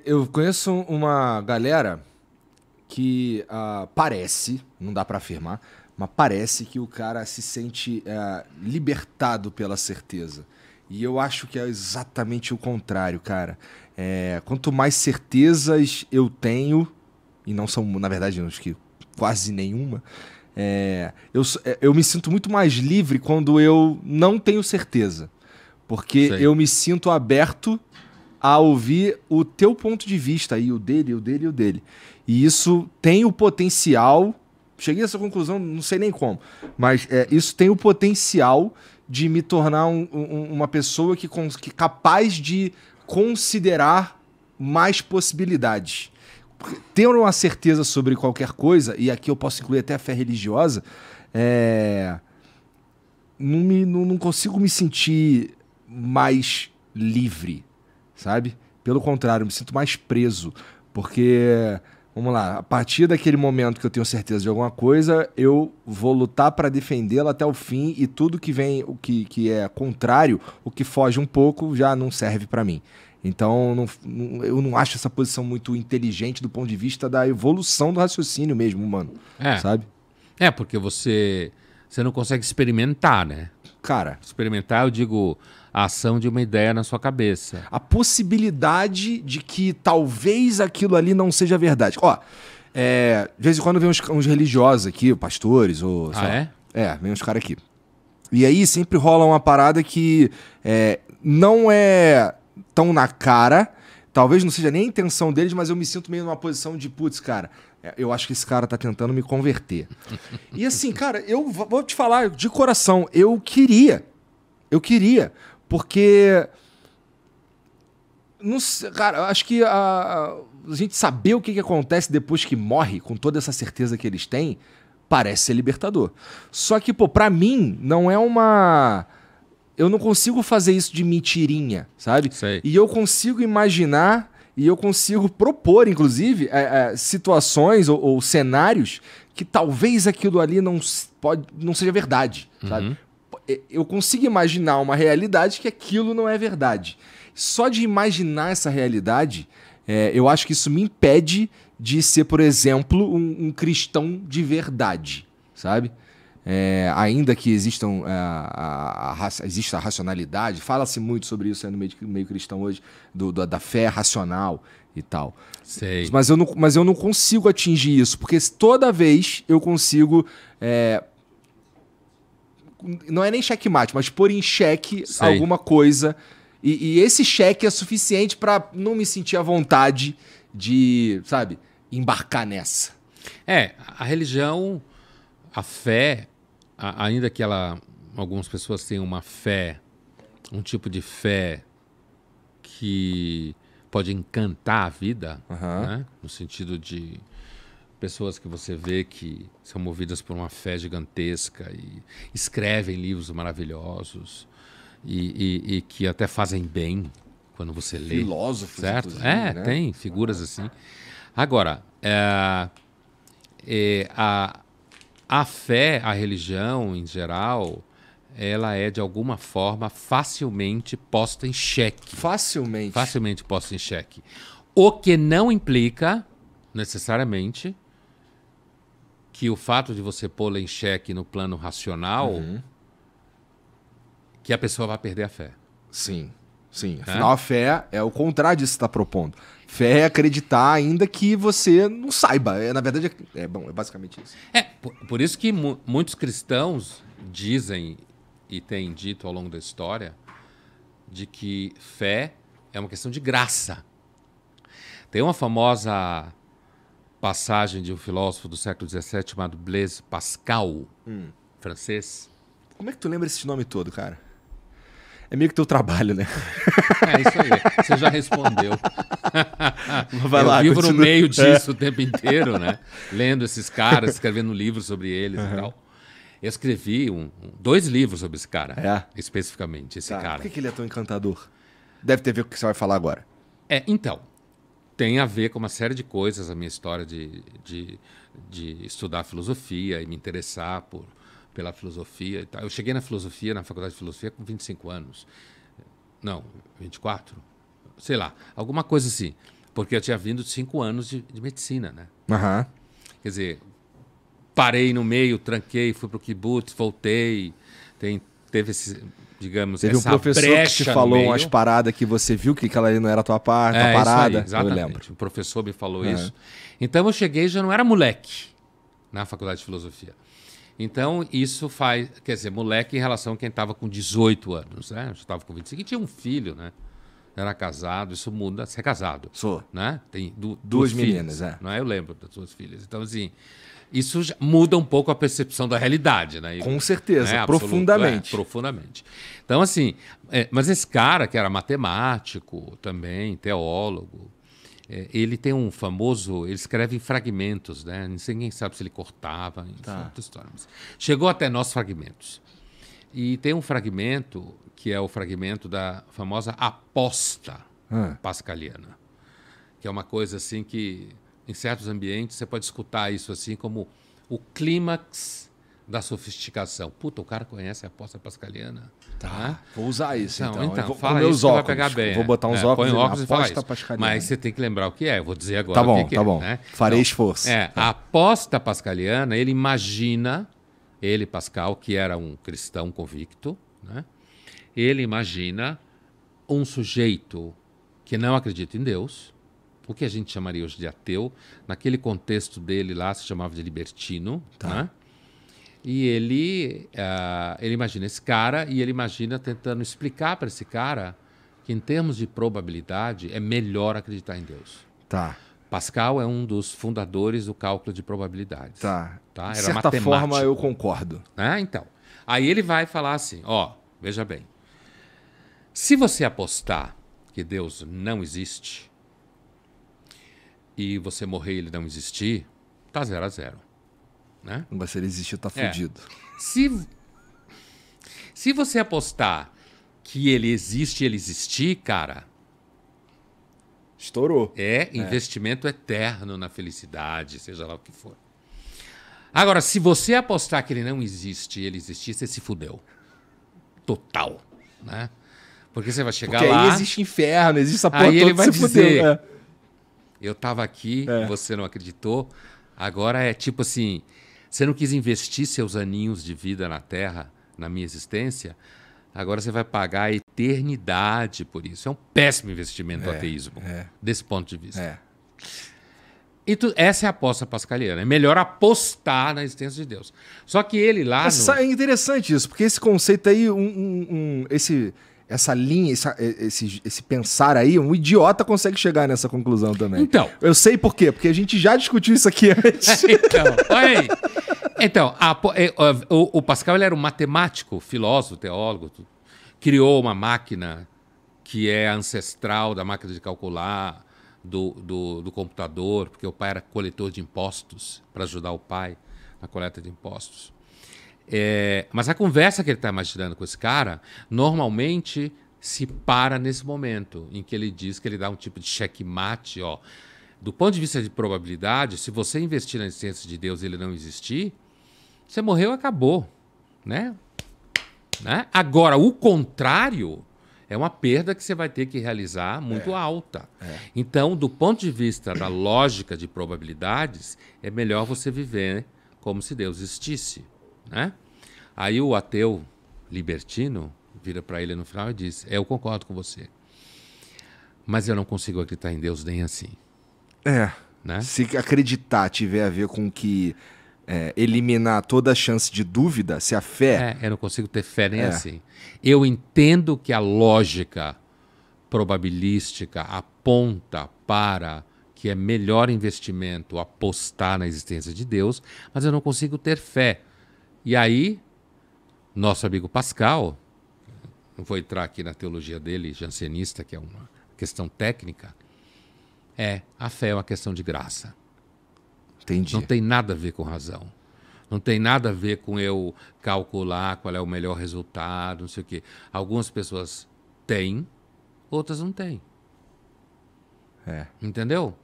Eu conheço uma galera que parece, não dá pra afirmar, mas parece que o cara se sente libertado pela certeza. E eu acho que é exatamente o contrário, cara. Quanto mais certezas eu tenho, e não são, na verdade, acho que quase nenhuma, eu me sinto muito mais livre quando eu não tenho certeza. Porque Sei. eu me sinto aberto a ouvir o teu ponto de vista aí, o dele, o dele e o dele. E isso tem o potencial. Cheguei a essa conclusão, não sei nem como, mas isso tem o potencial de me tornar uma pessoa que é capaz de considerar mais possibilidades. Porque ter uma certeza sobre qualquer coisa, e aqui eu posso incluir até a fé religiosa, não consigo me sentir mais livre, sabe? Pelo contrário, eu me sinto mais preso. Porque, vamos lá, a partir daquele momento que eu tenho certeza de alguma coisa, eu vou lutar para defendê-la até o fim e tudo que vem, que é contrário, o que foge um pouco, já não serve para mim. Então, eu não acho essa posição muito inteligente do ponto de vista da evolução do raciocínio mesmo, humano, É, sabe? porque você não consegue experimentar, né? Cara, Experimentar, eu digo, a ação de uma ideia na sua cabeça. a possibilidade de que talvez aquilo ali não seja verdade. Ó, de vez em quando vem uns religiosos aqui, pastores, ou sei Ah, lá. é? Vem uns caras aqui. E aí sempre rola uma parada que não é tão na cara, talvez não seja nem a intenção deles, mas eu me sinto meio numa posição de, putz, cara, eu acho que esse cara tá tentando me converter. E assim, cara, eu vou te falar de coração, eu queria, porque não sei, cara, eu acho que a gente saber o que acontece depois que morre, com toda essa certeza que eles têm, parece ser libertador. Só que, pô, pra mim, não é uma. Eu não consigo fazer isso de mentirinha, sabe? Sei. E eu consigo imaginar e eu consigo propor, inclusive, situações ou cenários que talvez aquilo ali não seja verdade, sabe? Eu consigo imaginar uma realidade que aquilo não é verdade. Só de imaginar essa realidade, eu acho que isso me impede de ser, por exemplo, um cristão de verdade, sabe? Ainda que exista a racionalidade, fala-se muito sobre isso no meio cristão hoje, da fé racional e tal. Sei. Mas eu não consigo atingir isso, porque toda vez eu consigo. Não é nem checkmate, mas pôr em xeque Sei. alguma coisa. E esse cheque é suficiente pra não me sentir à vontade de, sabe, embarcar nessa. A religião, a fé, ainda que algumas pessoas tenham uma fé, um tipo de fé que pode encantar a vida, né? No sentido de pessoas que você vê que são movidas por uma fé gigantesca e escrevem livros maravilhosos e que até fazem bem quando você lê. Filósofos, certo? inclusive, né? Tem figuras assim. Agora, a fé, a religião em geral, ela é de alguma forma facilmente posta em xeque. Facilmente. Facilmente posta em xeque. O que não implica, necessariamente, que o fato de você pô-la em xeque no plano racional, que a pessoa vai perder a fé. Sim, sim. Afinal, a fé é o contrário disso que você está propondo. Fé é acreditar ainda que você não saiba. Na verdade, é basicamente isso. Por isso que muitos cristãos dizem e têm dito ao longo da história de que fé é uma questão de graça. Tem uma famosa passagem de um filósofo do século XVII chamado Blaise Pascal, francês. Como é que tu lembra esse nome todo, cara? É meio que teu trabalho, né? É isso aí, você já respondeu. Vai lá, Eu vivo continua. no meio disso o tempo inteiro, né? Lendo esses caras, escrevendo livros sobre eles e tal. Eu escrevi 2 livros sobre esse cara, especificamente, esse cara. Por que ele é tão encantador? Deve ter a ver com o que você vai falar agora. Então, tem a ver com uma série de coisas a minha história de estudar filosofia e me interessar pela filosofia e tal. Eu cheguei na faculdade de filosofia com 25 anos. Não, 24? Sei lá, alguma coisa assim. Porque eu tinha vindo de 5 anos de medicina, né? Aham. Quer dizer, parei no meio, tranquei, fui pro kibbutz, voltei. Teve esse, digamos, Teve um essa professor que brecha te no falou meio. umas paradas que você viu que aquela ali não era tua parte, tua Isso aí, parada. Eu exatamente. lembro. O professor me falou isso. Então eu cheguei e já não era moleque na faculdade de filosofia. Então isso faz, quer dizer, moleque em relação a quem estava com 18 anos, né? Eu já estava com 25 e tinha um filho, né? Era casado, isso muda, você é casado. Sou. Né? Tem Duas filhas, meninas, não é? Eu lembro das suas filhas. Então, assim, isso já muda um pouco a percepção da realidade, né? Com certeza, Né? profundamente. Profundamente. Então, assim, mas esse cara que era matemático também, teólogo, ele tem um famoso, ele escreve em fragmentos, né? Ninguém sabe se ele cortava, enfim, outra história. Mas chegou até nós fragmentos. E tem um fragmento que é o fragmento da famosa aposta pascaliana, que é uma coisa assim que, em certos ambientes, você pode escutar isso assim como o clímax da sofisticação. Puta, o cara conhece a aposta pascaliana. Tá. Né? Vou usar isso, então. Então Eu vou, fala com meus isso que óculos. vai pegar bem. Vou botar uns óculos, põe óculos e fala aposta isso. pascaliana. Mas você tem que lembrar o que é. Eu vou dizer agora Tá bom, o que tá é. bom. Né? Farei esforço. A aposta pascaliana, ele, Pascal, que era um cristão convicto, né? Ele imagina um sujeito que não acredita em Deus, o que a gente chamaria hoje de ateu, naquele contexto dele lá se chamava de libertino, né? E ele imagina esse cara e ele imagina tentando explicar para esse cara que em termos de probabilidade é melhor acreditar em Deus. Tá. Pascal é um dos fundadores do cálculo de probabilidades. Tá. Era De certa matemático. forma, eu concordo. Então, aí ele vai falar assim, veja bem, se você apostar que Deus não existe e você morrer e ele não existir, tá 0-0. Né? Mas se ele existir, tá fudido. Se você apostar que ele existe e ele existir, cara... Estourou. Investimento eterno na felicidade, seja lá o que for. Agora, se você apostar que ele não existe e ele existir, você se fudeu. Total. Né? Porque você vai chegar Porque lá... aí existe inferno, existe essa porra aí ele toda, vai se dizer... fudeu. Eu estava aqui, você não acreditou. Agora é tipo assim... Você não quis investir seus aninhos de vida na Terra, na minha existência, agora você vai pagar a eternidade por isso. É um péssimo investimento o ateísmo, desse ponto de vista. Essa é a aposta pascaliana. É melhor apostar na existência de Deus. Só que ele lá... É interessante isso, porque esse conceito aí, essa linha, esse pensar aí, um idiota consegue chegar nessa conclusão também. Então. Eu sei por quê, porque a gente já discutiu isso aqui antes. Olha aí. Então, o Pascal ele era um matemático, filósofo, teólogo, criou uma máquina que é ancestral da máquina de calcular, do computador, porque o pai era coletor de impostos, para ajudar o pai na coleta de impostos. Mas a conversa que ele está imaginando com esse cara, normalmente se para nesse momento, em que ele diz que ele dá um tipo de checkmate, do ponto de vista de probabilidade, se você investir na existência de Deus e ele não existir, você morreu e acabou. Né? Agora, o contrário é uma perda que você vai ter que realizar muito alta. Então, do ponto de vista da lógica de probabilidades, é melhor você viver como se Deus existisse. Né? Aí o ateu libertino vira para ele no final e diz, eu concordo com você, mas eu não consigo acreditar em Deus nem assim. Né? Se acreditar tiver a ver com que eliminar toda a chance de dúvida, se a fé... eu não consigo ter fé nem assim. Eu entendo que a lógica probabilística aponta para que é melhor investimento apostar na existência de Deus, mas eu não consigo ter fé. E aí, nosso amigo Pascal, não vou entrar aqui na teologia dele, jansenista, que é uma questão técnica, a fé é uma questão de graça. Entendi. Não tem nada a ver com razão. Não tem nada a ver com eu calcular qual é o melhor resultado, não sei o quê. Algumas pessoas têm, outras não têm. Entendeu?